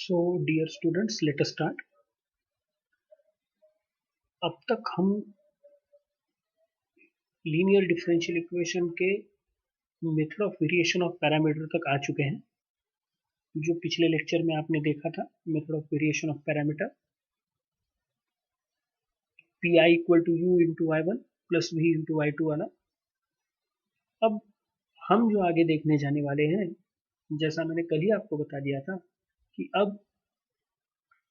So, dear students, let us start. अब तक हम लीनियर डिफरेंशियल इक्वेशन के method of variation of parameter तक आ चुके हैं। जो पिछले लेक्चर में आपने देखा था, method of variation of parameter pi equal to u into y1 plus v into y2 वाला। अब हम जो आगे देखने जाने वाले हैं, जैसा मैंने कल ही आपको बता दिया था कि अब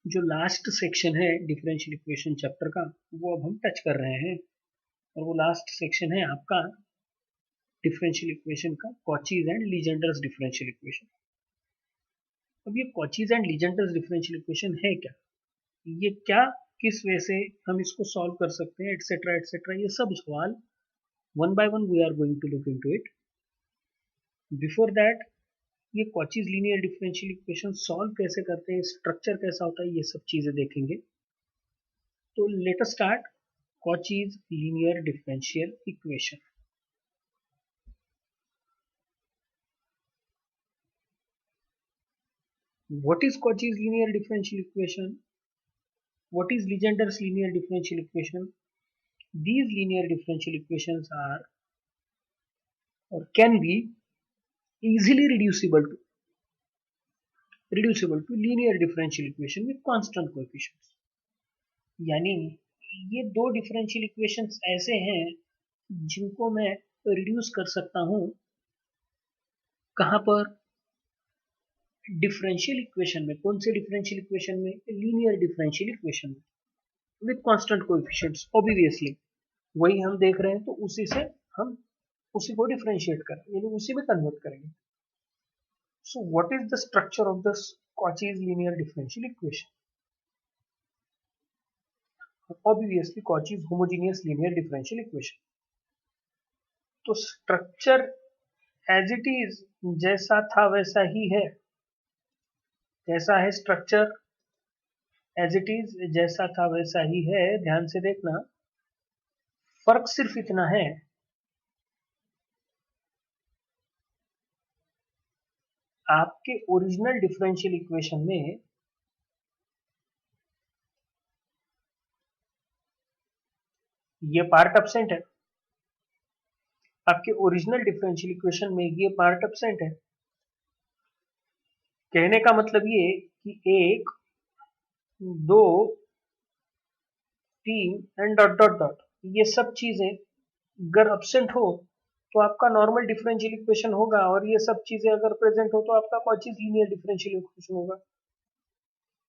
जो लास्ट सेक्शन है डिफरेंशियल इक्वेशन चैप्टर का, वो अब हम टच कर रहे हैं। और वो लास्ट सेक्शन है आपका डिफरेंशियल इक्वेशन का Cauchy's and Legendre's differential equation. अब ये Cauchy's and Legendre's differential equation है क्या, ये क्या, किस वे से हम इसको सॉल्व कर सकते हैं, एटसेट्रा एटसेट्रा, ये सब सवाल one by one we are going to look into it. Before that, ये Cauchy's linear differential equation solve कैसे करते हैं, स्ट्रक्चर कैसा होता है, ये सब चीजें देखेंगे। तो let us start Cauchy's linear differential equation. What is Cauchy's linear differential equation? What is Legender's linear differential equation? These linear differential equations are or can be easily reducible to linear differential equation with constant coefficients. यानी ये दो differential equations ऐसे हैं जिनको मैं reduce कर सकता हूं, कहां पर, डिफरेंशियल इक्वेशन में। कौन से डिफरेंशियल इक्वेशन में? लीनियर डिफरेंशियल इक्वेशन में विद कांस्टेंट कोएफिशिएंट्स। ऑब्वियसली वही हम देख रहे हैं, तो उसी से हम उसी को डिफरेंशिएट करें, यानी उसी में कन्वर्ट करेंगे। So what is the structure of the Cauchy's linear differential equation? Obviously Cauchy's homogeneous linear differential equation. तो स्ट्रक्चर एज इट इज जैसा था वैसा ही है। कैसा है स्ट्रक्चर? एज इट इज जैसा था वैसा ही है। ध्यान से देखना, फर्क सिर्फ इतना है, आपके ओरिजिनल डिफरेंशियल इक्वेशन में ये पार्ट एब्सेंट है। आपके ओरिजिनल डिफरेंशियल इक्वेशन में ये पार्ट एब्सेंट है। कहने का मतलब ये कि 1, 2, 3 एंड डॉट डॉट डॉट, ये सब चीजें अगर एब्सेंट हो तो आपका नॉर्मल डिफरेंशियल इक्वेशन होगा, और ये सब चीजें अगर प्रेजेंट हो तो आपका कॉचीज लीनियर डिफरेंशियल इक्वेशन होगा।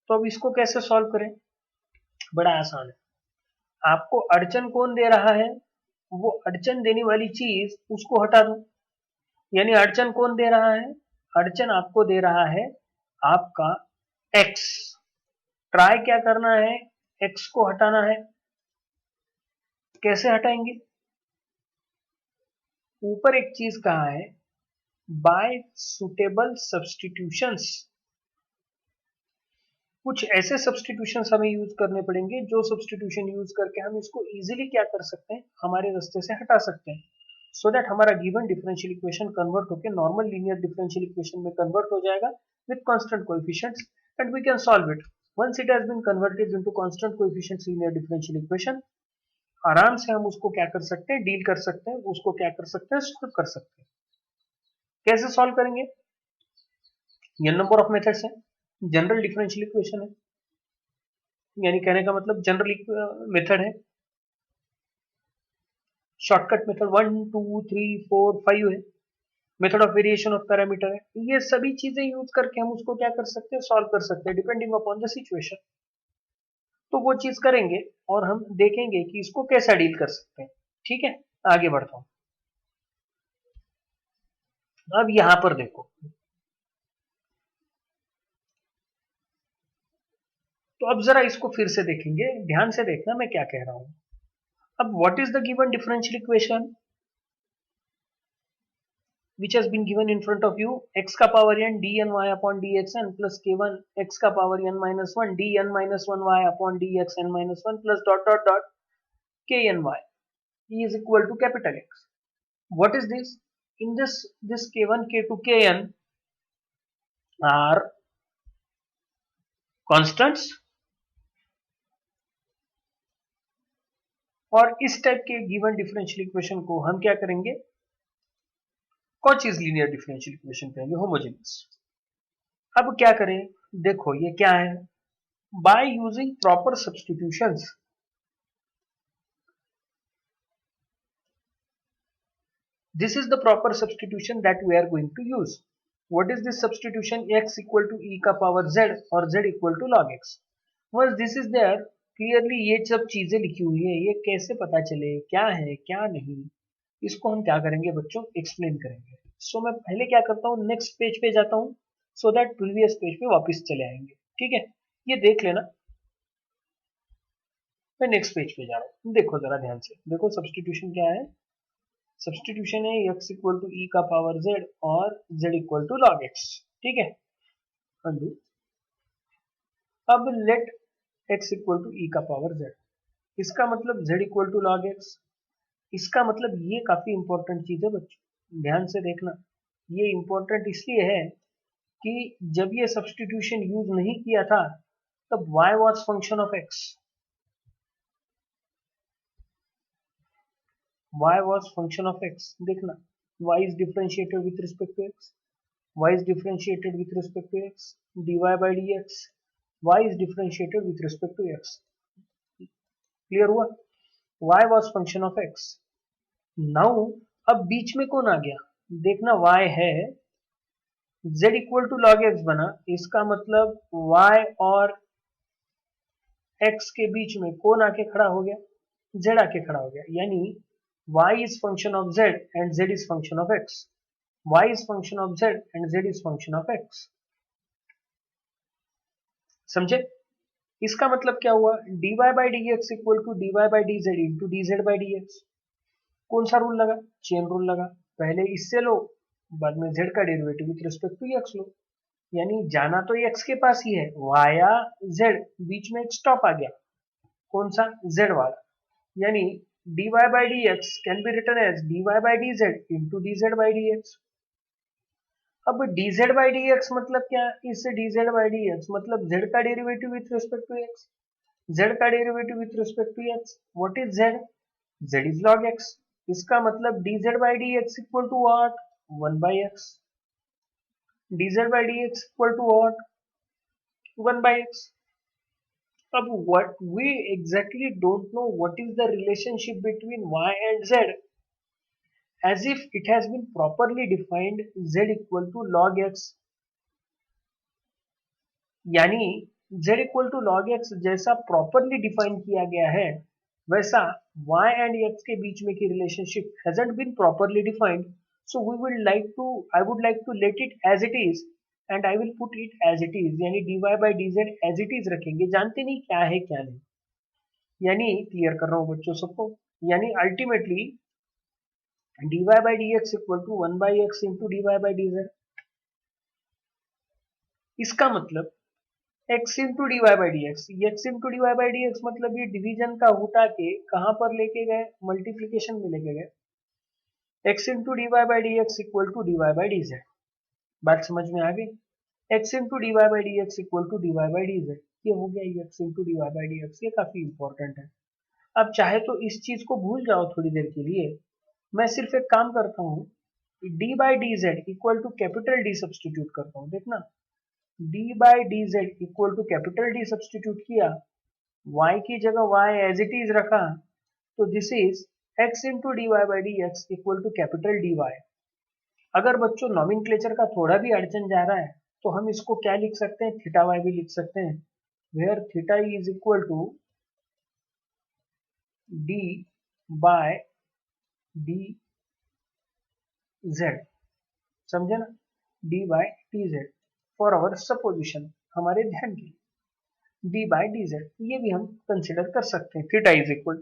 तो अब इसको कैसे सॉल्व करें? बड़ा आसान है। आपको अड़चन कौन दे रहा है, वो अड़चन देने वाली चीज उसको हटा दो। यानी अड़चन कौन दे रहा है? अड़चन आपको दे रहा है आपका x। ट्राई क्या करना है? x को हटाना है। कैसे हटाएंगे? ऊपर एक चीज कहा है, बाय सुटेबल सब्सटीट्यूशंस। कुछ ऐसे सब्सटीट्यूशंस हमें यूज करने पड़ेंगे जो सब्सटीट्यूशन यूज करके हम इसको इजीली क्या कर सकते हैं, हमारे रास्ते से हटा सकते हैं, सो दैट हमारा गिवन डिफरेंशियल इक्वेशन कन्वर्ट होकर नॉर्मल लीनियर डिफरेंशियल इक्वेशन में कन्वर्ट हो जाएगा with constant coefficients, and we can solve it. Once it has been converted into constant coefficients linear differential equation, आराम से हम उसको क्या कर सकते हैं, डील कर सकते हैं, उसको क्या कर सकते हैं, सॉल्व कर सकते हैं। कैसे सॉल्व करेंगे? ये नंबर ऑफ मेथड्स है। जनरल डिफरेंशियल इक्वेशन है, यानी कहने का मतलब जनरल मेथड है। शॉर्टकट मेथड 1, 2, 3, 4, 5 है। Method of variation of parameter है। ये सभी चीजें यूज करके हम उसको क्या कर सकते हैं, सॉल्व कर सकते हैं, डिपेंडिंग अपॉन द सिचुएशन। तो वो चीज करेंगे और हम देखेंगे कि इसको कैसा डील कर सकते हैं। ठीक है, आगे बढ़ता हूं। अब यहां पर देखो, तो अब जरा इसको फिर से देखेंगे, ध्यान से देखना मैं क्या कह रहा हूं। अब what is the given differential equation which has been given in front of you? X का power n dn y upon dxn plus k1 x का power n minus 1 dn minus 1 y upon dxn minus 1 plus dot dot dot kn y is equal to capital X. What is this? In this k1, k2, kn are constants, और इस type के given differential equation को हम क्या करेंगे, Cauchy's linear differential equation कहेंगे, homogeneous. अब क्या करें, देखो ये क्या है, by using proper substitutions, this is the proper substitution that we are going to use. What is this substitution? X equal to e का power z और z equal to log x. Once this is there, clearly ये सब चीजें लिखी हुई है, ये कैसे पता चले क्या है क्या नहीं, इसको हम क्या करेंगे बच्चों, एक्सप्लेन करेंगे। सो मैं पहले क्या करता हूँ, नेक्स्ट पेज पे जाता हूँ, सो दैट प्रीवियस पेज पे वापस चले आएंगे। ठीक है, ये देख लेना, मैं नेक्स्ट पेज पे जा रहा हूँ, देखो जरा ध्यान से देखो सब्स्टिट्यूशन क्या है। सब्स्टिट्यूशन है x इक्वल टू ई का पावर z और z equal to log x। ठीक है, अंडू। अब लेट x इक्वल टू ई का पावर z, इसका मतलब z equal to log x। इसका मतलब ये काफी इंपॉर्टेंट चीज है बच्चों, ध्यान से देखना, ये इंपॉर्टेंट इसलिए है कि जब ये सब्स्टिट्यूशन यूज नहीं किया था तब y was function of x, y was function of x। देखना, y is differentiated with respect to x, y is differentiated with respect to x, dy by dx, y is differentiated with respect to x। Clear हुआ, y was function of x। Now अब बीच में कौन आ गया, देखना y है, z equal to log x बना, इसका मतलब y और x के बीच में कौन आके खड़ा हो गया, z आके खड़ा हो गया, यानी y is function of z and z is function of x, y is function of z and z is function of x। समझे, इसका मतलब क्या हुआ, dy by dx equal to dy by dz into dz by dx। कौन सा rule लगा, chain rule लगा, पहले इससे लो बाद में z का derivative with respect to x लो, यानी जाना तो x के पास ही है, वाया z, बीच में एक स्टॉप आ गया, कौन सा, z वाला, यानी dy by dx can be written as dy by dz into dz by dx। अब dz by dx मतलब क्या, इससे dz by dx मतलब z का derivative with respect to x, z का derivative with respect to x, what is z, z is log x, इसका मतलब dz by dx equal to what, 1 by x, dz by dx equal to what, 1 by x। अब what we exactly don't know what is the relationship between y and z, as if it has been properly defined z equal to log x, यानी z equal to log x जैसा properly define किया गया है, वैसा y and x के बीच में की relationship hasn't been properly defined, so we will like to, I would like to let it as it is and I will put it as it is, यानी dy by dz as it is रखेंगे, जानते नहीं क्या है क्या नहीं, यानी clear कर रहा हूं बच्चों सबको, यानी ultimately dy by dx equal to 1 by x into dy by dz। इसका मतलब x into dy by dx, x into dy by dx मतलब ये डिवीजन का उठा के कहां पर लेके गए, मल्टीप्लीकेशन में लेके गए, x into dy by dx equal to dy by dz। बात समझ में आ गई, x into dy by dx equal to dy by dz, ये हो गया x into dy by dx, ये काफी इंपॉर्टेंट है। अब चाहे तो इस चीज को भूल जाओ थोड़ी देर के लिए, मैं सिर्फ एक काम करता हूँ, d by d z equal to capital D substitute करता हूँ, देखना d by d z equal to capital D substitute किया, y की जगह y एज इट इज रखा, तो this is x into D Y by D x equal to capital dy। अगर बच्चों नॉमेनक्लेचर का थोड़ा भी अड़चन जा रहा है तो हम इसको क्या लिख सकते हैं, थीटा y भी लिख सकते हैं, where theta is equal to d by d z, समझे ना, d by d z for our supposition, हमारे ध्यान के लिए d बाय डी जेड, ये भी हम कंसिडर कर सकते हैं, थीटा इज इक्वल।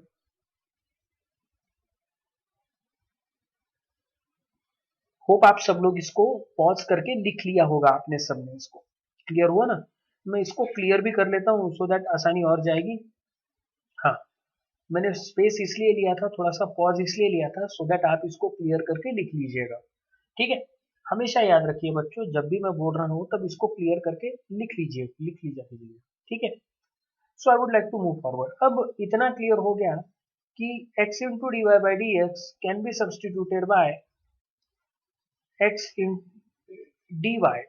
होप आप सब लोग इसको पॉज करके लिख लिया होगा आपने सबने, इसको क्लियर हुआ ना, मैं इसको क्लियर भी कर लेता हूँ सो दैट आसानी और जाएगी। हाँ, मैंने स्पेस इसलिए लिया था, थोड़ा सा पॉज इसलिए लिया था सो दैट आप इसको क्लियर करके लिख लीजिएगा, ठीक है। हमेशा याद रखिए बच्चों, जब भी मैं बोल रहा हूँ तब इसको क्लियर करके लिख लीजिए, लिख लीजिए। ठीक है, so I would like to move forward. अब इतना क्लियर हो गया कि x into D Y by D X can be substituted by x in D Y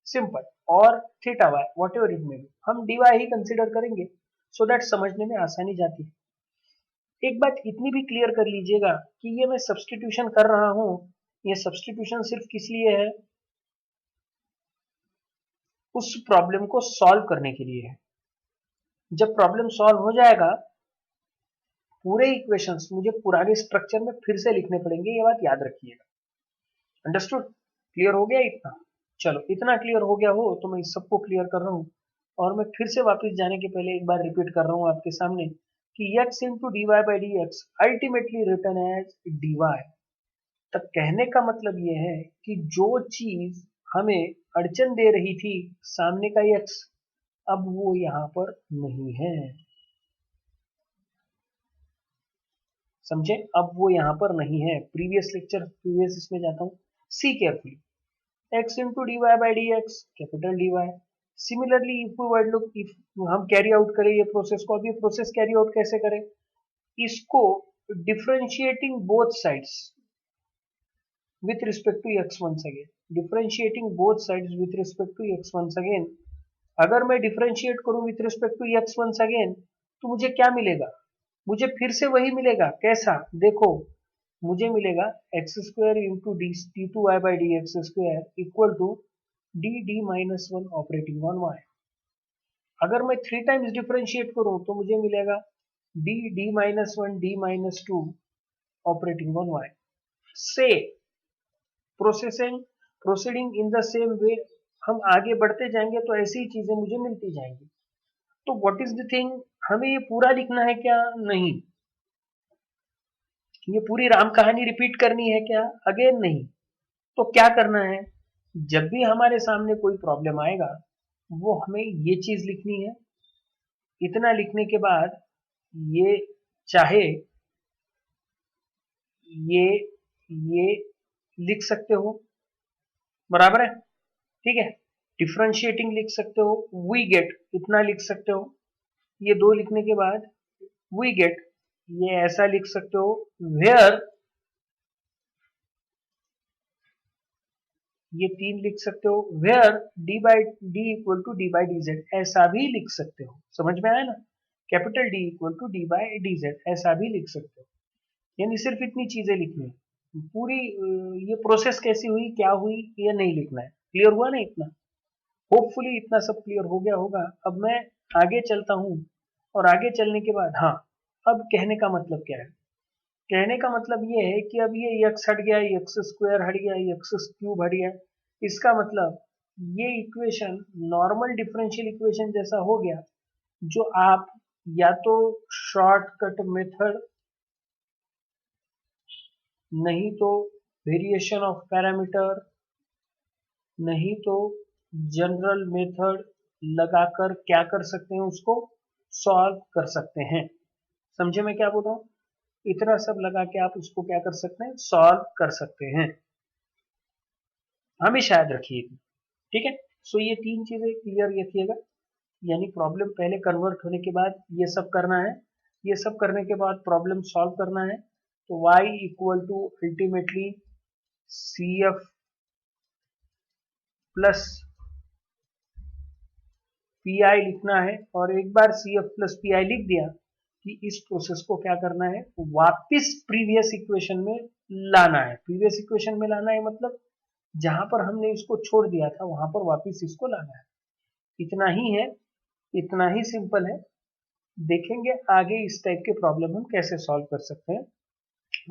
simple, और theta Y whatever it may be, हम D Y ही consider करेंगे so that समझने में आसानी जाती है। एक बात इतनी भी क्लियर कर लीजिएगा कि ये मैं सब्सटीट्यूशन कर रहा हूं, ये सब्सटीट्यूशन सिर्फ किस लिए है, उस प्रॉब्लम को सॉल्व करने के लिए है। जब प्रॉब्लम सॉल्व हो जाएगा पूरे इक्वेशंस मुझे पुराने स्ट्रक्चर में फिर से लिखने पड़ेंगे, ये बात याद रखिएगा। अंडरस्टूड? क्लियर हो गया इतना? चलो, इतना क्लियर हो गया हो तो मैं इस सबको क्लियर कर रहा हूं, और मैं फिर से वापस जाने के पहले एक बार रिपीट कर रहा हूं आपके सामने कि x into D Y by D x ultimately return as d y. तब कहने का मतलब ये है कि जो चीज हमें अड़चन दे रही थी, सामने का x, अब वो यहां पर नहीं है, समझे? अब वो यहां पर नहीं है। प्रीवियस इसमें जाता हूं, see carefully, x into D Y by D x capital d y. Similarly if we look, if हम कैरी आउट करें ये प्रोसेस को, अब ये प्रोसेस कैरी आउट कैसे करें, इसको differentiating both sides with respect to x once again, differentiating both sides with respect to x once again। अगर मैं डिफरेंशिएट करूं with respect to x once again तो मुझे क्या मिलेगा, मुझे फिर से वही मिलेगा। कैसा? देखो, मुझे मिलेगा X square into D two Y by D x square equal to D D minus one operating on Y. अगर मैं 3 टाइम्स डिफरेंशिएट करूं तो मुझे मिलेगा D D minus one D minus two operating on Y. So proceeding in the same way, हम आगे बढ़ते जाएंगे तो ऐसी ही चीजें मुझे मिलती जाएंगी। तो व्हाट इज द थिंग, हमें ये पूरा लिखना है क्या? नहीं। ये पूरी राम कहानी रिपीट करनी है क्या? अगेन नहीं। तो क्या करना है, जब भी हमारे सामने कोई प्रॉब्लम आएगा वो हमें ये चीज लिखनी है। इतना लिखने के बाद ये चाहे ये लिख सकते हो, बराबर है, ठीक है, डिफरेंशिएटिंग लिख सकते हो, वी गेट इतना लिख सकते हो। ये दो लिखने के बाद वी गेट, ये ऐसा लिख सकते हो, वेयर ये 3 लिख सकते हो, where d by d equal to d by d z, ऐसा भी लिख सकते हो। समझ में आया ना? Capital d equal to d by d z, ऐसा भी लिख सकते हो। यानी सिर्फ इतनी चीजें लिखनी है। पूरी ये प्रोसेस कैसी हुई, क्या हुई, ये नहीं लिखना है। क्लियर हुआ ना इतना? होपफुली इतना सब क्लियर हो गया होगा। अब मैं आगे चलता हूं, और आगे चलने के बाद, हाँ, अब कहने का मतलब क्या है? कहने का मतलब ये है कि अब ये x हट गया, एक्स स्क्वायर हट गया, एक्स क्यूब हट गया। इसका मतलब ये इक्वेशन नॉर्मल डिफरेंशियल इक्वेशन जैसा हो गया, जो आप या तो शॉर्टकट मेथड, नहीं तो वेरिएशन ऑफ पैरामीटर, नहीं तो जनरल मेथड लगाकर क्या कर सकते हैं, उसको सॉल्व कर सकते हैं। समझे मैं क्या बोल रहा हूं? इतना सब लगा के आप उसको क्या कर सकते हैं, सॉल्व कर सकते हैं। हमेशा याद रखिए, ठीक है। सो ये 3 चीजें क्लियर रखिएगा, यानी प्रॉब्लम पहले कन्वर्ट होने के बाद ये सब करना है, ये सब करने के बाद प्रॉब्लम सॉल्व करना है। तो y equal to ultimately C F plus P I लिखना है, और एक बार C F plus P I लिख दिया कि इस प्रोसेस को क्या करना है, वापस प्रीवियस इक्वेशन में लाना है। प्रीवियस इक्वेशन में लाना है मतलब जहां पर हमने इसको छोड़ दिया था वहां पर वापस इसको लाना है। इतना ही है, इतना ही सिंपल है। देखेंगे आगे इस टाइप के प्रॉब्लम हम कैसे सॉल्व कर सकते हैं।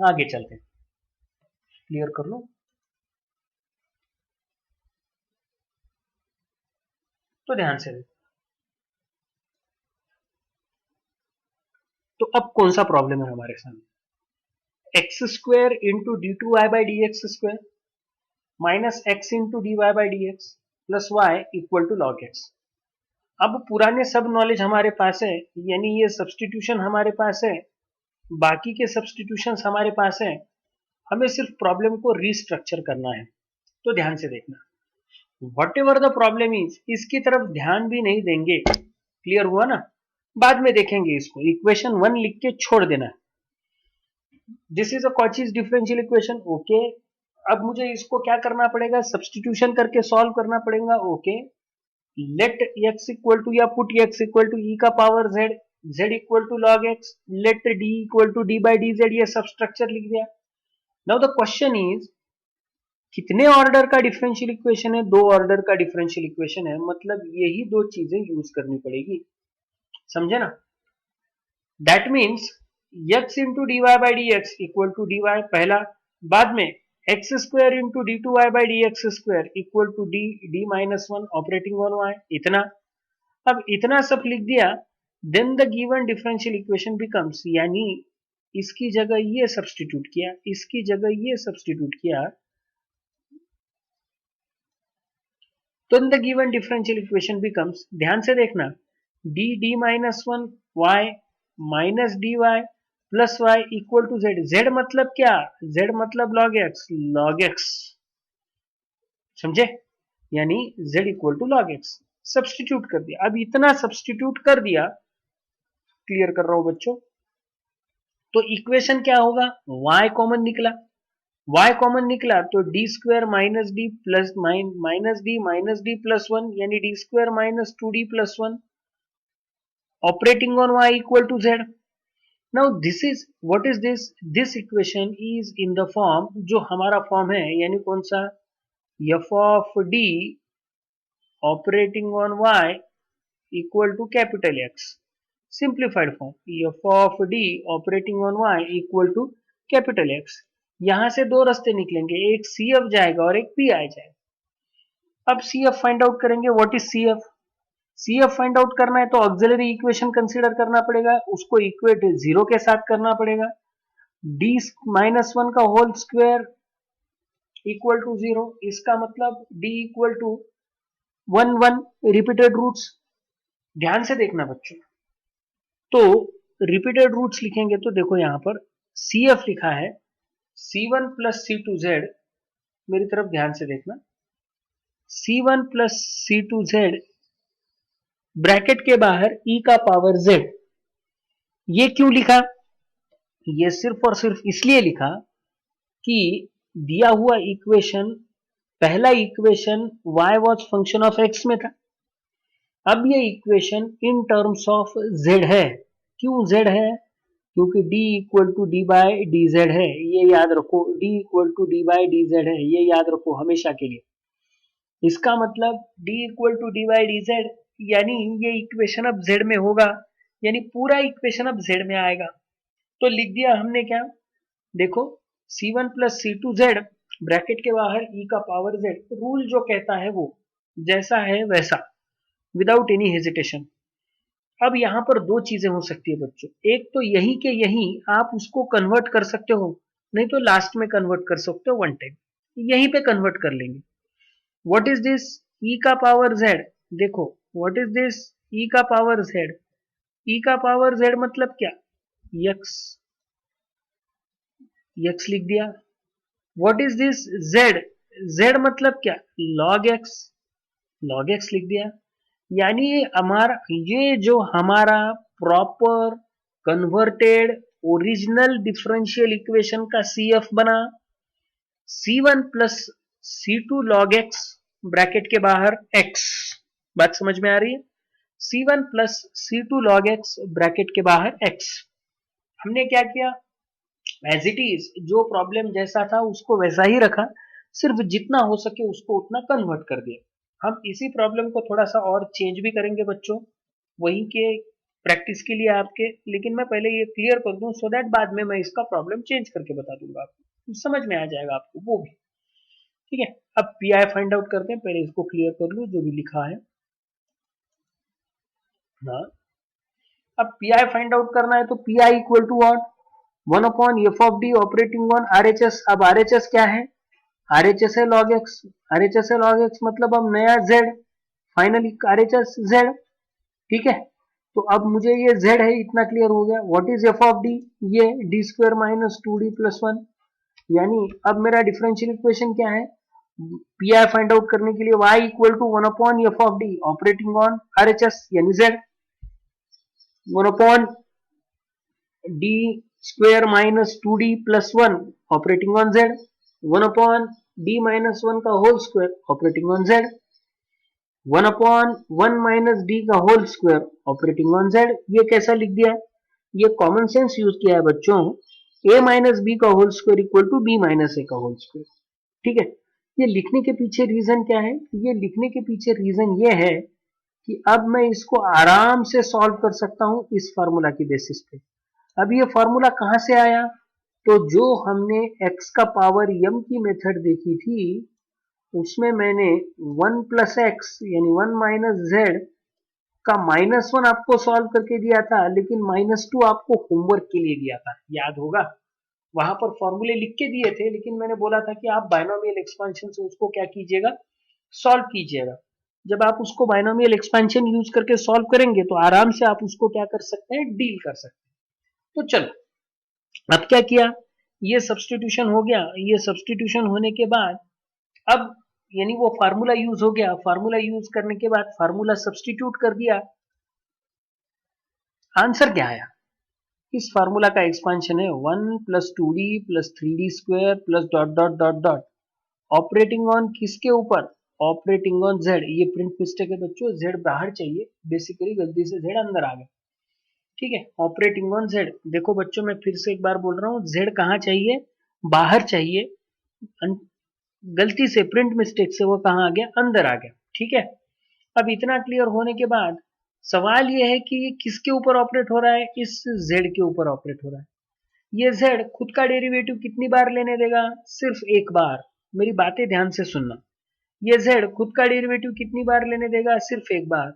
आगे चलते हैं, क्लियर कर लो। तो ध्यान से देखो, तो अब कौन सा प्रॉब्लम है हमारे सामने, x square into D two Y by D x square minus x into D Y by D x plus y equal to log x. अब पुराने सब नॉलेज हमारे पास है, यानी ये सब्सटीट्यूशन हमारे पास है, बाकी के सब्सटीट्यूशंस हमारे पास है, हमें सिर्फ प्रॉब्लम को रीस्ट्रक्चर करना है। तो ध्यान से देखना, what ever the problem is, इसकी तरफ ध्यान भी नहीं देंगे, क्लियर हुआ ना? बाद में देखेंगे इसको, इक्वेशन 1 लिख के छोड़ देना। This is a Cauchy's differential equation, okay. अब मुझे इसको क्या करना पड़ेगा, सब्सटीट्यूशन करके सॉल्व करना पड़ेगा, okay. Let x equal to, या put x equal to e का power z, z equal to log x, let d equal to d by dz, ये सब स्ट्रक्चर लिख दिया। नाउ द क्वेश्चन इज, कितने ऑर्डर का डिफरेंशियल इक्वेशन है? 2 order का डिफरेंशियल इक्वेशन है, मतलब यही दो चीजें यूज करनी पड़ेगी, समझे ना? That means x into D Y by D x equal to d y पहला, बाद में x square into D two Y by D x square equal to d minus one operating on y, इतना। अब इतना सब लिख दिया, then the given differential equation becomes, यानी इसकी जगह ये सब्स्टिट्यूट किया, इसकी जगह ये सब्स्टिट्यूट किया, तो the given differential equation becomes, ध्यान से देखना, d minus one y minus d y plus y equal to z. Z मतलब क्या? जेड मतलब लॉग एक्स, लॉग एक्स, समझे? यानी z equal to log x, substitute कर दिया। अब इतना सब्स्टिट्यूट कर दिया, क्लियर कर रहा हूं बच्चों, तो इक्वेशन क्या होगा, y कॉमन निकला, y कॉमन निकला तो D square minus D plus minus D plus one, यानी D square minus two D plus one operating on y equal to Z. Now this is, what is this? This equation is in the form, जो हमारा form है, यानी कौन सा, F of D operating on y equal to capital X, simplified form, F of D operating on y equal to capital x. यहां से दो रास्ते निकलेंगे, एक सी एफ जाएगा और एक पी आई जाएगा। अब सी एफ फाइंड आउट करेंगे, what is C F? C F find out करना है तो ऑक्सिलरी इक्वेशन कंसीडर करना पड़ेगा, उसको इक्वेट जीरो के साथ करना पड़ेगा, डी माइनस वन का whole square equal to zero, इसका मतलब d equal to one one repeated roots. ध्यान से देखना बच्चों, तो रिपीटेड रूट्स लिखेंगे तो देखो यहां पर सी एफ लिखा है C1 प्लस C2Z, मेरी तरफ ध्यान से देखना, C1 प्लस C2Z ब्रैकेट के बाहर e का पावर z। ये क्यों लिखा? ये सिर्फ और सिर्फ इसलिए लिखा कि दिया हुआ इक्वेशन, पहला equation y was function of x में था, अब ये equation in terms of z है। क्यों z है? क्योंकि d equal to d by d z है, ये याद रखो, d equal to d by d z है, ये याद रखो हमेशा के लिए। इसका मतलब d equal to d by d z, यानी ये इक्वेशन अब z में होगा, यानी पूरा इक्वेशन अब z में आएगा। तो लिख दिया हमने क्या, देखो C1 प्लस C2Z ब्रैकेट के बाहर e का पावर z, रूल जो कहता है वो जैसा है वैसा, विदाउट एनी हेजिटेशन। अब यहां पर दो चीजें हो सकती है बच्चों, एक तो यही के यही आप उसको कन्वर्ट कर सकते हो, नहीं तो लास्ट में कन्वर्ट कर सकते हो वन टाइम, यहीं पे कन्वर्ट कर लेंगे। What is this? e का पावर z, देखो व्हाट इज दिस, e का पावर z, e का पावर z मतलब क्या, x, x लिख दिया। What is this z, z मतलब क्या, log x, log x लिख दिया। यानी हमारा ये जो हमारा proper converted original differential equation का CF बना, C1 plus C2 log x bracket के बाहर x, बात समझ में आ रही है? C1 plus C2 log x bracket के बाहर x। हमने क्या किया, एज इट इज जो प्रॉब्लम जैसा था उसको वैसा ही रखा, सिर्फ जितना हो सके उसको उतना कन्वर्ट कर दिया। हम इसी प्रॉब्लम को थोड़ा सा और चेंज भी करेंगे बच्चों, वही के प्रैक्टिस के लिए आपके, लेकिन मैं पहले ये क्लियर कर दूं सो दैट बाद में मैं इसका प्रॉब्लम चेंज करके बता दूंगा आपको, समझ में आ जाएगा आपको वो भी, ठीक है। अब पी आई फाइंड आउट करते हैं, पहले इसको क्लियर कर लूं जो भी लिखा है ना। अब पी आई फाइंड आउट करना है तो P I equal to what, one upon F of D operating on R H S. अब आर एच एस क्या है, आर एच एस है लॉग एक्स, आर एच एस है लॉग एक्स मतलब अब नया z, finally R H S z, ठीक है। तो अब मुझे ये जेड है इतना क्लियर हो गया। What is F of D, ये D square minus two D plus one, यानी अब मेरा डिफरेंशियल इक्वेशन क्या है, पी आई फाइंड आउट करने के लिए y equal to one upon F of D operating on R H S यानी z. 1 upon d square minus 2d plus 1 operating on z, 1 upon d minus 1 का whole square operating on z, 1 upon 1 minus D का whole square operating on z। ये कैसा लिख दिया है? ये common sense use किया है बच्चों। a माइनस बी का whole square equal to B minus A का होल स्क्वायर। ठीक है, ये लिखने के पीछे रीजन क्या है? ये लिखने के पीछे रीजन ये है कि अब मैं इसको आराम से सॉल्व कर सकता हूं इस फॉर्मूला की बेसिस पे। अब ये फॉर्मूला कहां से आया? तो जो हमने x का पावर m की मेथड देखी थी उसमें मैंने 1 प्लस एक्स यानी 1 माइनस जेड का -1 आपको सॉल्व करके दिया था, लेकिन -2 आपको होमवर्क के लिए दिया था, याद होगा। वहां पर फॉर्मूले लिख के दिए थे, लेकिन मैंने बोला था कि आप बायनोमियल एक्सपेंशन से उसको क्या कीजिएगा, सॉल्व कीजिएगा। जब आप उसको बायनोमियल एक्सपेंशन यूज करके सॉल्व करेंगे तो आराम से आप उसको क्या कर सकते हैं, डील कर सकते हैं। तो चलो, अब क्या किया, ये सब्सटीट्यूशन हो गया। ये सब्सटीट्यूशन होने के बाद अब यानी वो फार्मूला यूज हो गया, फार्मूला यूज करने के बाद फार्मूला सब्सटीट्यूट कर दिया, आंसर क्या आया? इस फार्मूला का एक्सपांशन है 1 plus 2d plus 3d square plus dot dot dot dot operating on किसके ऊपर, ऑपरेटिंग ऑन z। ये प्रिंट मिस्टेक है बच्चों, z बाहर चाहिए, बेसिकली गलती से z अंदर आ गया। ठीक है, ऑपरेटिंग ऑन z। देखो बच्चों, मैं फिर से एक बार बोल रहा हूँ, z कहाँ चाहिए, बाहर चाहिए, गलती से प्रिंट मिस्टेक से वो कहाँ आ गया, अंदर आ गया। ठीक है, अब इतना क्लियर होने के बाद सवाल ये है कि ये किसके ऊपर ऑपरेट हो रहा है, इस z के ऊपर ऑपरेट हो रहा है। ये z खुद का डेरिवेटिव कितनी बार लेने देगा, सिर्फ एक बार। मेरी बातें ध्यान से सुनना, ये z खुद का डेरिवेटिव कितनी बार लेने देगा, सिर्फ एक बार।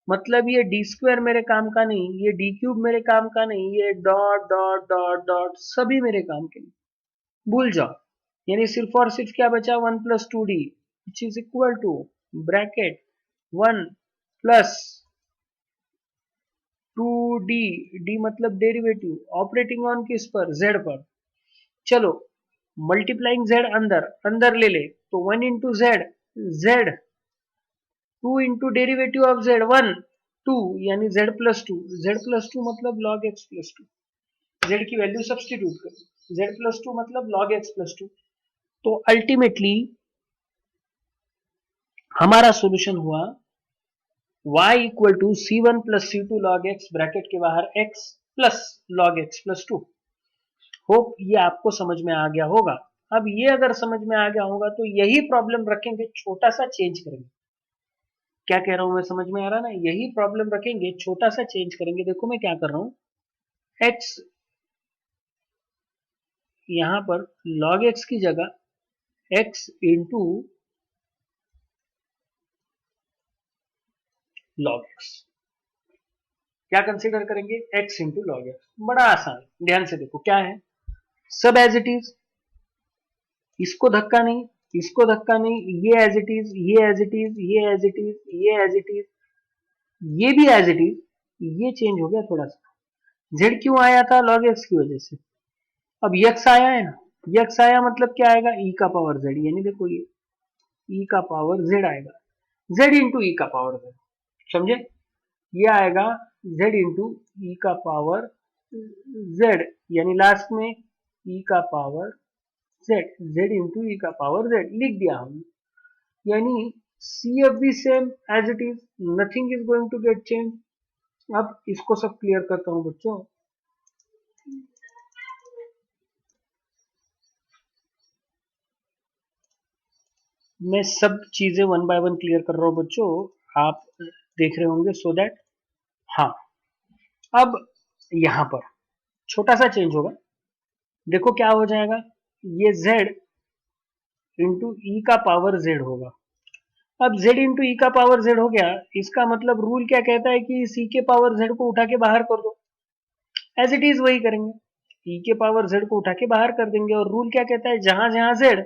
मतलब ये डी स्क्वायर मेरे काम का नहीं, ये डी क्यूब मेरे काम का नहीं, ये डॉट डॉट डॉट डॉट सभी मेरे काम के नहीं, भूल जाओ। यानी सिर्फ और सिर्फ क्या बचा, 1 plus 2d which is equal to bracket 1 plus 2d, d मतलब डेरिवेटिव, ऑपरेटिंग ऑन किस पर, z पर। चलो, मल्टीप्लाइंग z अंदर अंदर ले ले तो 1 into Z, Z 2 into derivative of z 1 2 यानी z प्लस 2, z प्लस 2 मतलब log x प्लस 2, z की वैल्यू सब्सटीट्यूट कर, z प्लस 2 मतलब log x प्लस 2। तो अल्टीमेटली हमारा सॉल्यूशन हुआ y equal to c1 plus c2 log x, bracket के बाहर x plus log x plus 2। Hope ये आपको समझ में आ गया होगा। अब ये अगर समझ में आ गया होगा तो यही प्रॉब्लम रखेंगे, छोटा सा चेंज करेंगे। क्या कह रहा हूं मैं, समझ में आ रहा ना? यही प्रॉब्लम रखेंगे, छोटा सा चेंज करेंगे। देखो मैं क्या कर रहा हूं, x यहां पर log x की जगह x इंटू log x, क्या कंसीडर करेंगे, x इंटू log x। बड़ा आसान, ध्यान से देखो क्या है, सब एज इट इज, इसको धक्का नहीं, इसको धक्का नहीं, ये एज इट इज, ये एज इट इज, ये एज इट इज, ये एज इट इज, ये भी एज इट इज। ये चेंज हो गया थोड़ा सा, z क्यों आया था, log x की वजह से। अब x आया है ना, x आया मतलब क्या आएगा, e का पावर z, यानी देखो ये e का पावर z आएगा, z इंटू e का पावर z, समझे? ये आएगा z इंटू e का पावर z, यानी लास्ट में e का power z, z into e का पावर z लिख दिया हमने। यानी CFV same as it is, nothing is going to get change. अब इसको सब क्लियर करता हूं बच्चों। मैं सब चीजें वन बाय वन क्लियर कर रहा हूं बच्चों, आप देख रहे होंगे सो दैट। हाँ, अब यहां पर छोटा सा चेंज होगा, देखो क्या हो जाएगा, ये z इंटू ई का पावर z होगा। अब z इंटू ई का पावर z हो गया, इसका मतलब रूल क्या कहता है कि c के पावर z को उठा के बाहर कर दो, एज इट इज वही करेंगे, e के पावर z को उठा के बाहर कर देंगे। और रूल क्या कहता है, जहां जहां z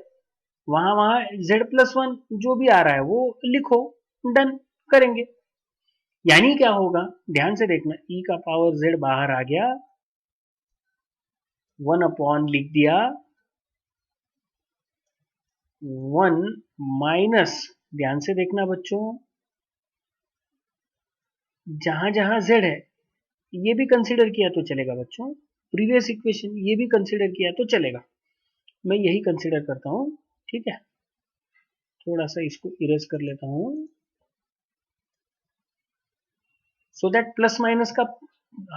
वहां वहां z प्लस 1 जो भी आ रहा है वो लिखो, डन करेंगे। यानी क्या होगा, ध्यान से देखना, e का पावर z बाहर आ गया, 1 अपॉन लिख दिया 1 माइनस, ध्यान से देखना बच्चों, जहां जहां z है ये भी कंसीडर किया तो चलेगा बच्चों, प्रीवियस इक्वेशन ये भी कंसीडर किया तो चलेगा, मैं यही कंसीडर करता हूँ। ठीक है, थोड़ा सा इसको इरेज कर लेता हूँ, सो दैट प्लस माइनस का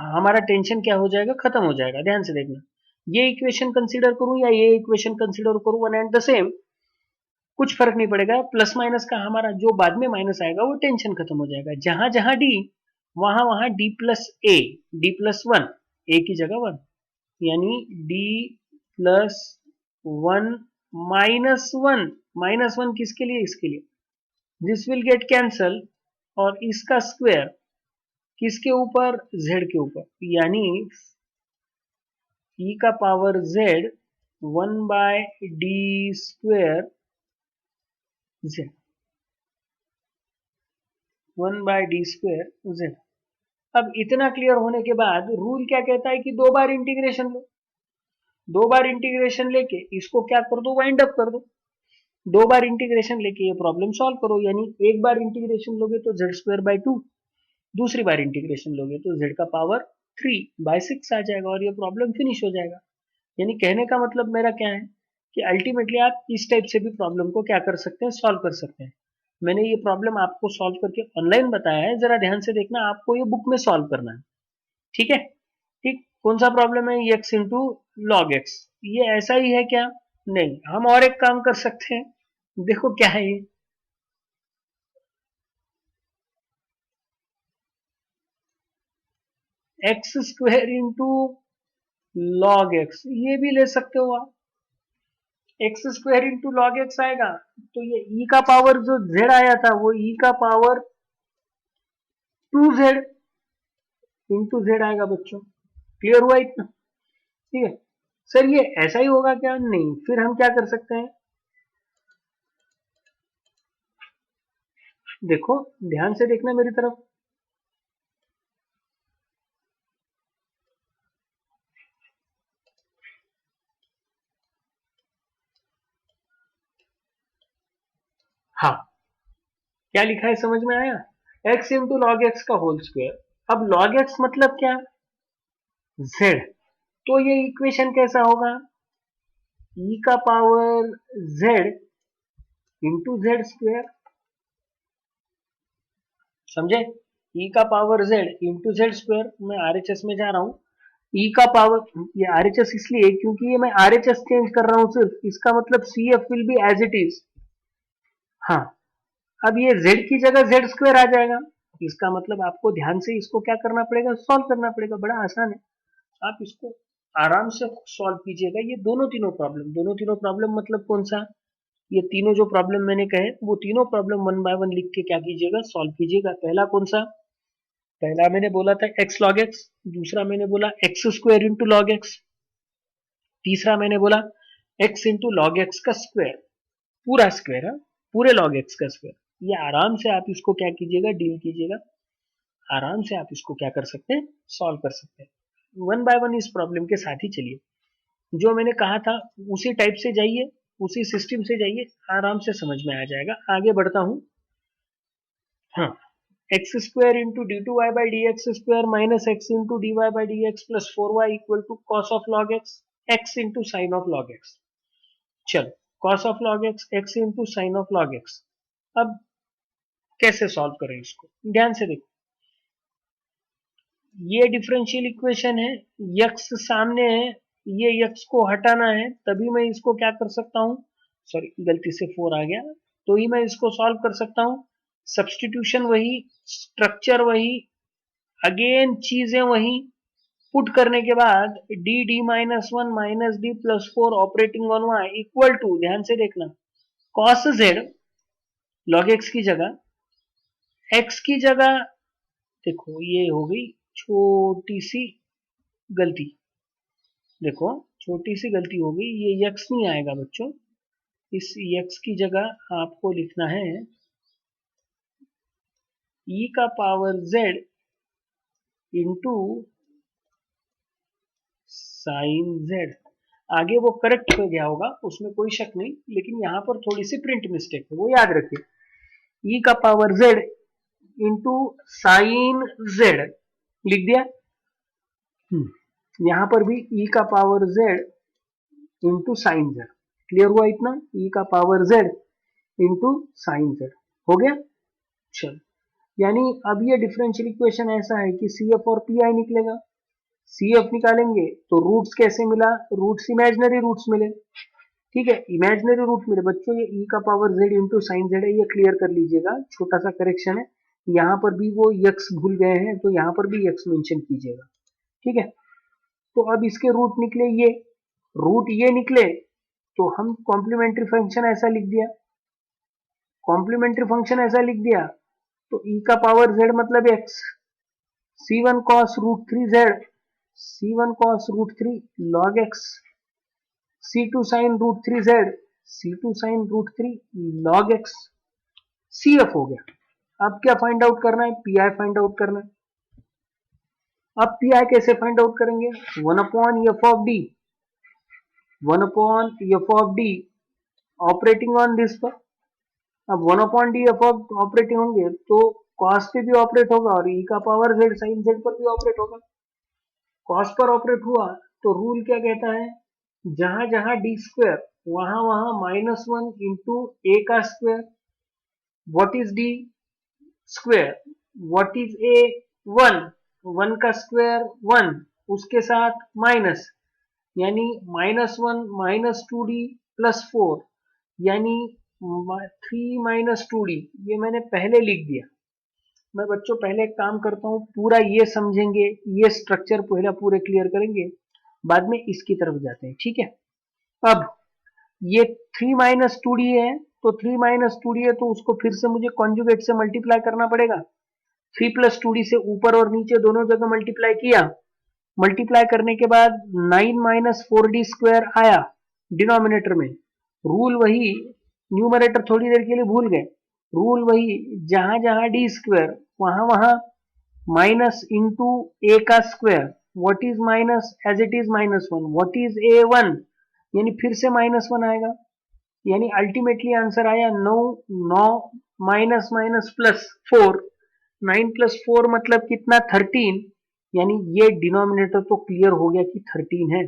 हमारा टेंशन क्या हो जाएगा, खत्म हो जाएगा। ध्यान से देखना, ये इक्वेशन कंसीडर करूं या ये इक्वेशन कंसीडर करूं, वन एंड द सेम, कुछ फर्क नहीं पड़ेगा। प्लस माइनस का हमारा जो बाद में माइनस आएगा वो टेंशन खत्म हो जाएगा। जहां जहां डी, वहां वहां डी प्लस ए, डी प्लस वन, ए की जगह वन, यानी D plus one minus one, minus one किसके लिए, इसके लिए, दिस विल गेट कैंसल, और इसका स्क्वायर किसके ऊपर, z के ऊपर, यानी e का power z 1/d square z, 1/d square z। अब इतना क्लियर होने के बाद रूल क्या कहता है कि दो बार इंटीग्रेशन लो, दो बार इंटीग्रेशन लेके इसको क्या कर दो, वाइंड अप कर दो, दो बार इंटीग्रेशन लेके ये प्रॉब्लम सॉल्व करो। यानी एक बार इंटीग्रेशन लोगे तो z स्क्वायर बाय 2, दूसरी बार इंटीग्रेशन लोगे तो z का पावर 3/6 आ जाएगा और ये प्रॉब्लम फिनिश हो जाएगा। यानी कहने का मतलब मेरा क्या है कि अल्टीमेटली आप इस टाइप से भी प्रॉब्लम को क्या कर सकते हैं, सॉल्व कर सकते हैं। मैंने ये प्रॉब्लम आपको सॉल्व करके ऑनलाइन बताया है, जरा ध्यान से देखना, आपको ये बुक में सॉल्व करना है। ठीक है, ठीक, कौन सा प्रॉब्लम है, x इंटू लॉग एक्स, ये ऐसा ही है क्या, नहीं, हम और एक काम कर सकते हैं, देखो क्या है ये, x square into log x, ये भी ले सकते हो आप, x square into log x आएगा तो ये ई का पावर जो जेड आया था वो ई का पावर 2z इंटू जेड आएगा बच्चों। क्लियर हुआ इतना, ठीक है। सर ये ऐसा ही होगा क्या, नहीं, फिर हम क्या कर सकते हैं, देखो ध्यान से देखना मेरी तरफ, हाँ, क्या लिखा है समझ में आया, x इंटू लॉग एक्स का होल स्क्वायर। अब लॉग एक्स मतलब क्या, z, तो ये इक्वेशन कैसा होगा, e का power z into Z square, समझे, e का power z into Z square. मैं आरएचएस में जा रहा हूं, e का पावर, ये आरएचएस इसलिए क्योंकि ये मैं आरएचएस चेंज कर रहा हूं सिर्फ, इसका मतलब CF will be as it is. हाँ, अब ये z की जगह जेड स्क्वायर आ जाएगा, इसका मतलब आपको ध्यान से इसको क्या करना पड़ेगा, सॉल्व करना पड़ेगा, बड़ा आसान है, आप इसको आराम से सॉल्व कीजिएगा। ये दोनों तीनों प्रॉब्लम, दोनों तीनों प्रॉब्लम मतलब कौन सा, ये तीनों जो प्रॉब्लम मैंने कहे वो तीनों प्रॉब्लम वन बाय वन लिख के क्या कीजिएगा, सॉल्व कीजिएगा। पहला कौन सा, पहला मैंने बोला था x log x, दूसरा मैंने बोला x square into log x, तीसरा मैंने बोला x इंटू लॉग एक्स का स्क्वायर, पूरा स्क्वायर है, पूरे लॉग एक्स का स्क्वायर। ये आराम से आप इसको क्या कीजिएगा, डील कीजिएगा, आराम से आप इसको क्या कर सकते हैं, सॉल्व कर सकते हैं। वन बाय वन इस प्रॉब्लम के साथ ही चलिए, जो मैंने कहा था उसी टाइप से जाइए, उसी सिस्टम से जाइए, आराम से समझ में आ जाएगा। आगे बढ़ता हूं, हाँ, X square into D two Y by D x square minus x into D Y by D x plus 4y equal to cos of log X, X into sine of log X. चलो, cos of log X, X into sine of log x. अब कैसे solve करें इसको, ध्यान से देखो, ये differential equation है, यक्स सामने है, ये यक्स को हटाना है, तभी मैं इसको क्या कर सकता हूं, सॉरी गलती से 4 आ गया, तो ही मैं इसको सॉल्व कर सकता हूं। सब्सटीट्यूशन वही, स्ट्रक्चर वही, अगेन चीजें वही, पुट करने के बाद D D minus one minus D plus 4 operating on Y equal to, ध्यान से देखना, कॉस जेड लॉग एक्स की जगह, एक्स की जगह, देखो ये हो गई छोटी सी गलती, देखो छोटी सी गलती हो गई, ये यक्स नहीं आएगा बच्चों, इस यक्स की जगह आपको लिखना है ई का power Z into sine Z. आगे वो करेक्ट हो गया होगा, उसमें कोई शक नहीं, लेकिन यहाँ पर थोड़ी सी प्रिंट मिस्टेक है, वो याद रखिए, ई का power Z into sine Z लिख दिया, यहाँ पर भी e का power z into sine z। Clear हुआ इतना? e का power z into sine z हो गया। चलो, यानी अब ये डिफरेंशियल इक्वेशन ऐसा है कि CF और PI निकलेगा। CF निकालेंगे तो रूट्स कैसे मिला? रूट्स इमेजिनरी रूट्स मिले। ठीक है, इमेजिनरी रूट मिले बच्चों। ये e का power z into sine z है, ये क्लियर कर लीजिएगा, छोटा सा करेक्शन है। यहाँ पर भी वो x भूल गए हैं तो यहाँ पर भी x मेंशन कीजिएगा। ठीक है, तो अब इसके रूट निकले, ये रूट ये निकले तो हम कॉम्प्लीमेंट्री फंक्शन ऐसा लिख दिया। कॉम्प्लीमेंट्री फंक्शन ऐसा लिख दिया तो e का पावर z मतलब x, c1 cos root 3z, c1 cos root 3 log x, c2 sin root 3z, c2 sin root 3 log x, CF हो गया। अब क्या फाइंड आउट करना है? PI फाइंड आउट करना है। अब PI कैसे फाइंड आउट करेंगे? 1 upon f of d, 1 upon f of d operating on this पर। अब 1 अपॉन डी एफ ऑपरेटिंग होंगे तो कॉस पे भी ऑपरेट होगा और e का पावर z साइन z पर भी ऑपरेट होगा। कॉस पर ऑपरेट हुआ तो रूल क्या कहता है? जहां जहां डी स्क्वायर वहां वहां -1 इंटू ए का square. What is D square? What is a? 1, 1 का स्क्वायर 1, उसके साथ माइनस, यानी -1 -2d प्लस 4, यानी 3 माइनस 2d। ये मैंने पहले लिख दिया। मैं बच्चों पहले एक काम करता हूँ, पूरा ये समझेंगे, ये स्ट्रक्चर पहले पूरे क्लियर करेंगे, बाद में इसकी तरफ जाते हैं। ठीक है, अब ये 3 माइनस 2d है तो 3 माइनस 2d है तो उसको फिर से मुझे कॉन्जुगेट से मल्टीप्लाई करना पड़ेगा। 3 प्लस 2d से ऊपर और नीचे दोनों जगह मल्टीप्लाई किया। मल्टीप्लाई करने के बाद 9 माइनस 4d स्क्वायर आया डिनोमिनेटर में। रूल वही, न्यूमरेटर थोड़ी देर के लिए भूल गए, रूल वही, जहां जहां डी स्क्वायर वहां वहां माइनस इंटू ए का square. What is minus? As it is -1। What is a1? यानी फिर से -1 आएगा, यानी अल्टीमेटली आंसर आया 9, 9 माइनस माइनस प्लस 4, 9 प्लस 4 मतलब कितना? 13। यानी ये डिनोमिनेटर तो क्लियर हो गया कि 13 है।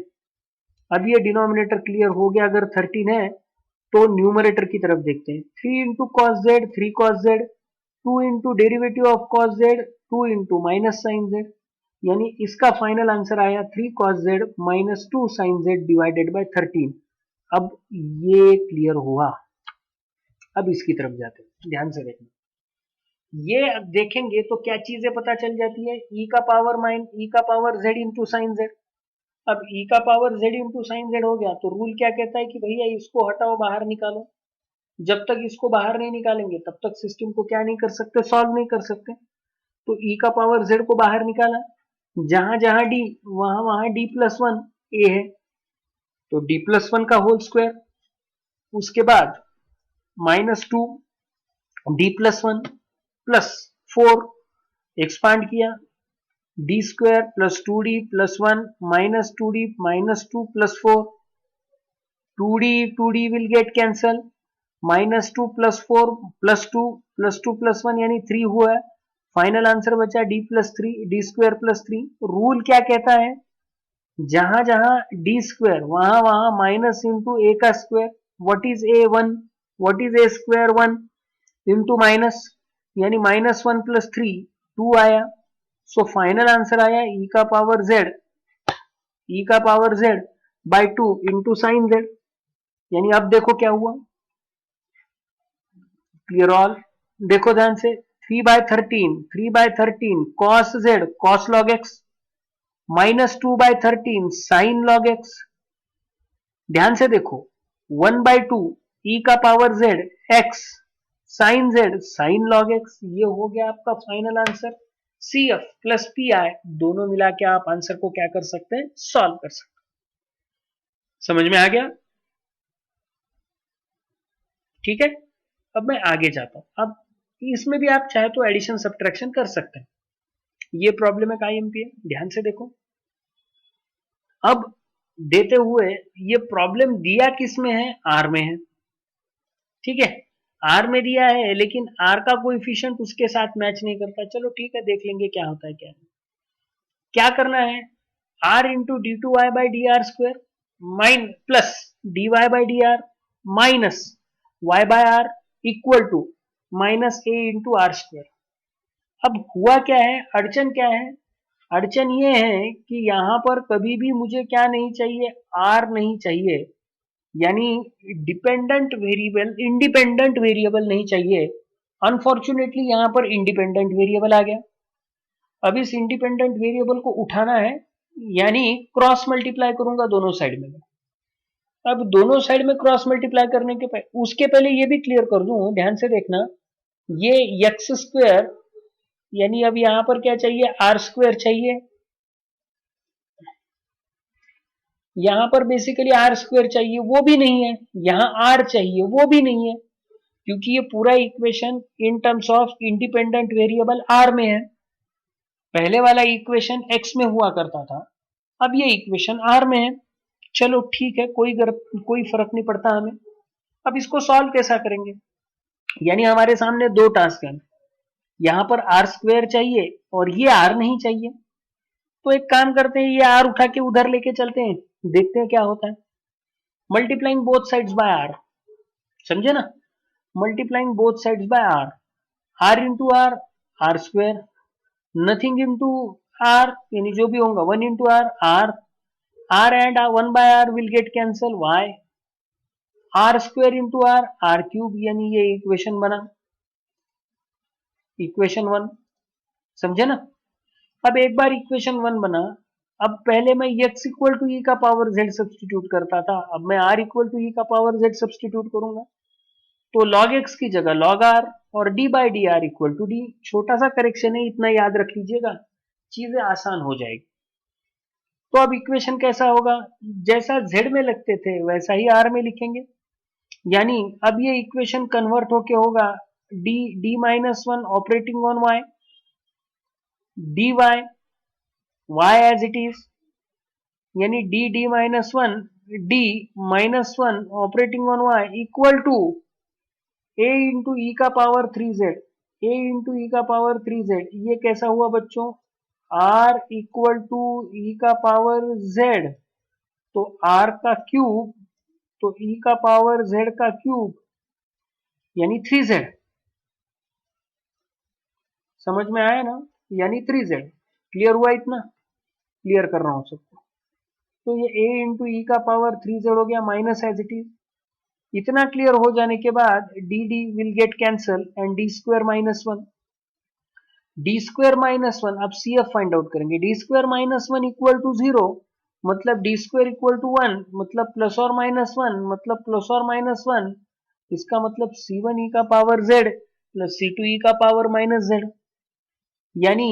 अब ये डिनोमिनेटर क्लियर हो गया अगर 13 है तो न्यूमरेटर की तरफ देखते हैं। 3 into cos z, 3 cos z, 2 into derivative of cos z, 2 into minus sine z, यानी इसका फाइनल आंसर आया 3 cos z minus 2 sine z divided by 13। अब ये क्लियर हुआ। अब इसकी तरफ जाते हैं, ध्यान से देखना। ये देखेंगे तो क्या चीजें पता चल जाती है? e का power z into sine Z. अब e का power z into sine Z हो गया तो रूल क्या कहता है कि भैया इसको हटाओ, बाहर निकालो। जब तक इसको बाहर नहीं निकालेंगे तब तक सिस्टम को क्या नहीं कर सकते? सॉल्व नहीं कर सकते। तो e का पावर z को बाहर निकाला, जहां जहां d वहां वहां d प्लस 1 a है तो d प्लस 1 का होल स्क्वायर, उसके बाद -2 d प्लस 1 प्लस 4 एक्सपांड किया, D square plus 2d plus 1 minus 2d minus 2 plus 4, 2d will get cancel, -2 plus 4 plus 2 plus 2 plus 1 यानी 3 हुआ है। फाइनल आंसर बचा d plus 3, D square plus 3। Rule क्या कहता है? जहां जहां डी स्क्वायर वहां वहां माइनस इंटू ए का square. What is a? 1। What is a square? 1 into minus, यानी -1 प्लस 3 2 आया। सो फाइनल आंसर आया e का power z by 2 into sine z। यानी अब देखो क्या हुआ, क्लियर ऑल? देखो ध्यान से, 3/13 cos z cos log x -2/13 sine log x। ध्यान से देखो, 1/2 e का power z x sine z sine log x। ये हो गया आपका final answer. CF plus PI दोनों मिला के आप आंसर को क्या कर सकते हैं? सॉल्व कर सकते हैं। समझ में आ गया? ठीक है, अब मैं आगे जाता हूं। अब इसमें भी आप चाहे तो एडिशन सब्ट्रैक्शन कर सकते हैं। ये प्रॉब्लम है IMP है, ध्यान से देखो। अब देते हुए ये प्रॉब्लम दिया किस में है? R में है। ठीक है, R में दिया है लेकिन R का कोएफिशिएंट उसके साथ मैच नहीं करता। चलो ठीक है, देख लेंगे क्या होता है क्या नहीं। क्या करना है? R into D two Y by d r square minus plus d Y by d r minus y by r equal to minus a into r square. अब हुआ क्या है, अड़चन क्या है? अड़चन ये है कि यहां पर कभी भी मुझे क्या नहीं चाहिए, आर नहीं चाहिए, यानी डिपेंडेंट वेरिएबल, इंडिपेंडेंट वेरिएबल नहीं चाहिए। अनफॉर्चुनेटली यहां पर इंडिपेंडेंट वेरिएबल आ गया। अब इस इंडिपेंडेंट वेरिएबल को उठाना है, यानी क्रॉस मल्टीप्लाई करूंगा दोनों साइड में। अब दोनों साइड में क्रॉस मल्टीप्लाई करने के पहले, उसके पहले ये भी क्लियर कर दूं, ध्यान से देखना, ये एक्स स्क्वायर, यानी अब यहां पर क्या चाहिए, आर स्क्वायर चाहिए, यहां पर बेसिकली आर स्क्वायर चाहिए, वो भी नहीं है। यहां आर चाहिए, वो भी नहीं है, क्योंकि ये पूरा equation in terms of independent variable r में है। पहले वाला इक्वेशन एक्स में हुआ करता था, अब ये इक्वेशन आर में है। चलो ठीक है, कोई फर्क नहीं पड़ता हमें। अब इसको सॉल्व कैसा करेंगे, यानी हमारे सामने दो टास्क हैं, यहां पर आर स्क्वायर चाहिए और ये आर नहीं चाहिए। तो एक काम करते हैं, ये आर उठा के उधर लेके चलते हैं, देखते हैं क्या होता है। Multiplying both sides by r, समझे ना, multiplying both sides by r, r into r, r square, nothing into r, यानी जो भी होगा, one into r, r and one by r will get cancel, y, r square into r cube, यानी ये equation बना, equation one, समझे ना। अब एक बार इक्वेशन वन बना, अब पहले मैं x इक्वल टू ई का पावर z सब्सटीट्यूट करता था, अब मैं r इक्वल टू ई का पावर z सब्सटीट्यूट करूंगा। तो log x की जगह log r और d by d r equal to d. छोटा सा करेक्शन है, इतना याद रख लीजिएगा, चीजें आसान हो जाएगी। तो अब इक्वेशन कैसा होगा, जैसा z में लिखते थे वैसा ही r में लिखेंगे, यानी अब ये इक्वेशन कन्वर्ट होके होगा D minus one operating on y, D Y as it is, यानी D minus one, D minus one operating on Y equal to A into E का power three Z, A into E का power three Z. ये कैसा हुआ बच्चों, are equal to ई का power Z, तो are का क्यूब, तो ई का पावर जेड का क्यूब, यानी थ्री जेड। समझ में आया ना, यानी थ्री जेड। क्लियर हुआ, इतना क्लियर कर रहा हूं सबको। तो ये a इंटू ई का पावर थ्री जेड हो गया, माइनस एज इट इज। इतना क्लियर हो जाने के बाद D D will get cancel and D square minus one, D square minus one, अब सी एफ फाइंड आउट करेंगे। D square minus one equal to zero, मतलब D square equal to one, मतलब plus और minus one, मतलब plus और minus one, इसका मतलब C one E का power Z plus C two ई का पावर माइनस जेड, यानी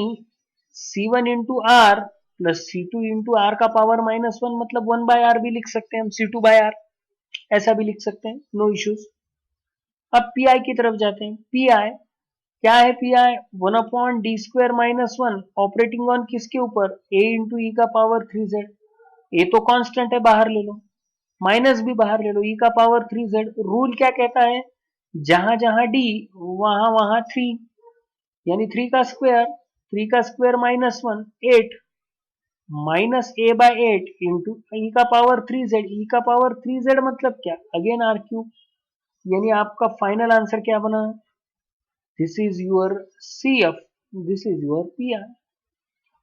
C one into R plus C two into R का पावर माइनस वन, मतलब वन बाय आर भी लिख सकते हैं हम, सी टू बाय आर ऐसा भी लिख सकते हैं, नो इश्यूज। अब पी आई की तरफ जाते हैं। पी आई क्या है, P I one upon D square minus one operating on किसके ऊपर, ए इंटू ई का पावर थ्री जेड। ए तो कांस्टेंट है, बाहर ले लो, माइनस भी बाहर ले लो, ई का पावर थ्री जेड। रूल क्या कहता है, जहां जहां डी वहां वहां थ्री, यानी थ्री का square minus one, eight, minus A by eight into E का पावर थ्री जेड। ई का पावर थ्री जेड मतलब क्या, अगेन आर क्यूब, यानी आपका फाइनल आंसर क्या बना, this is your C F, this is your P R.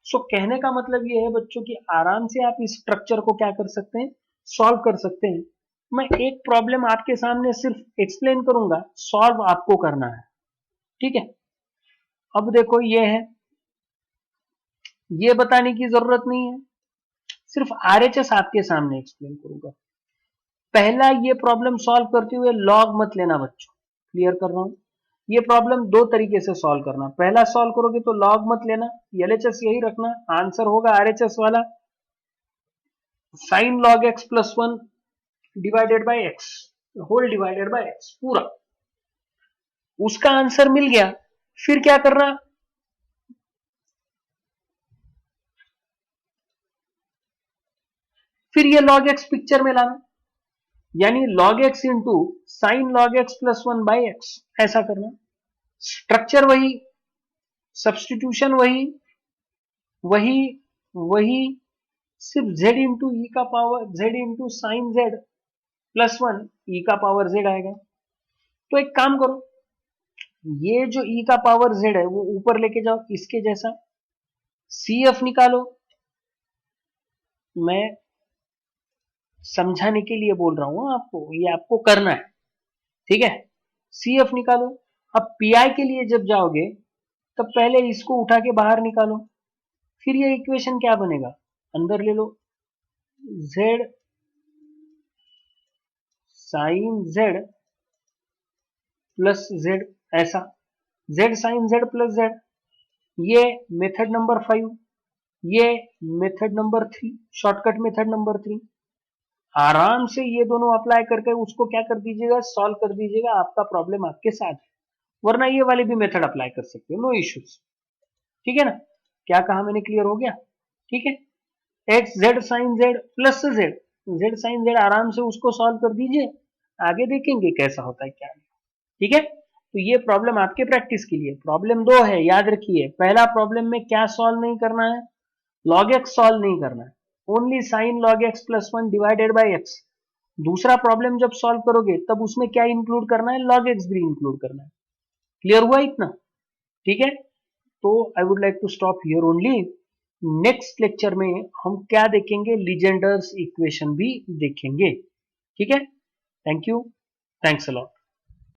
सो कहने का मतलब ये है बच्चों की आराम से आप इस स्ट्रक्चर को क्या कर सकते हैं, सॉल्व कर सकते हैं। मैं एक प्रॉब्लम आपके सामने सिर्फ एक्सप्लेन करूंगा, सॉल्व आपको करना है, ठीक है। अब देखो ये है, ये बताने की जरूरत नहीं है, सिर्फ आरएचएस आपके सामने एक्सप्लेन करूंगा। पहला ये प्रॉब्लम सॉल्व करते हुए लॉग मत लेना बच्चों, क्लियर कर रहा हूं। ये प्रॉब्लम दो तरीके से सॉल्व करना, पहला सॉल्व करोगे तो लॉग मत लेना, एलएचएस यही रखना, आंसर होगा आरएचएस वाला sine log x plus one divided by x, whole divided by x पूरा, उसका आंसर मिल गया। फिर क्या करना, फिर ये log x पिक्चर में लाना, यानी log x into sine log x plus one by x, ऐसा करना। स्ट्रक्चर वही, सब्सटीट्यूशन वही, वही वही सिर्फ z इंटू ई का power z into sine z plus 1 ई का पावर z आएगा। तो एक काम करो, ये जो ई का पावर z है वो ऊपर लेके जाओ, इसके जैसा CF निकालो। मैं समझाने के लिए बोल रहा हूं आपको, ये आपको करना है, ठीक है। CF निकालो। अब PI के लिए जब जाओगे तब पहले इसको उठा के बाहर निकालो, फिर ये इक्वेशन क्या बनेगा, अंदर ले लो z sine z plus z, ऐसा z sine z plus z। ये मेथड नंबर 5, ये method number 3, shortcut method number 3। आराम से ये दोनों अप्लाई करके उसको क्या कर दीजिएगा, सॉल्व कर दीजिएगा, आपका प्रॉब्लम आपके साथ है। वरना ये वाले भी मेथड अप्लाई कर सकते हो, नो इश्यूज, ठीक है ना। क्या कहा मैंने, क्लियर हो गया, ठीक है। X z sine z plus z, z sine z आराम से उसको सॉल्व कर दीजिए, आगे देखेंगे कैसा होता है क्या, ठीक है। तो ये प्रॉब्लम आपके प्रैक्टिस के लिए, प्रॉब्लम 2 है, याद रखिए। पहला प्रॉब्लम में क्या सॉल्व नहीं करना है, log x सॉल्व नहीं करना है, only sine log x plus 1 divided by x। दूसरा प्रॉब्लम जब सॉल्व करोगे तब उसमें क्या इंक्लूड करना है, log x भी इंक्लूड करना है। क्लियर हुआ इतना, ठीक है। तो I would like to stop here only. Next lecture में हम क्या देखेंगे, लीजेंडर्स इक्वेशन भी देखेंगे, ठीक है। Thank you, thanks a lot.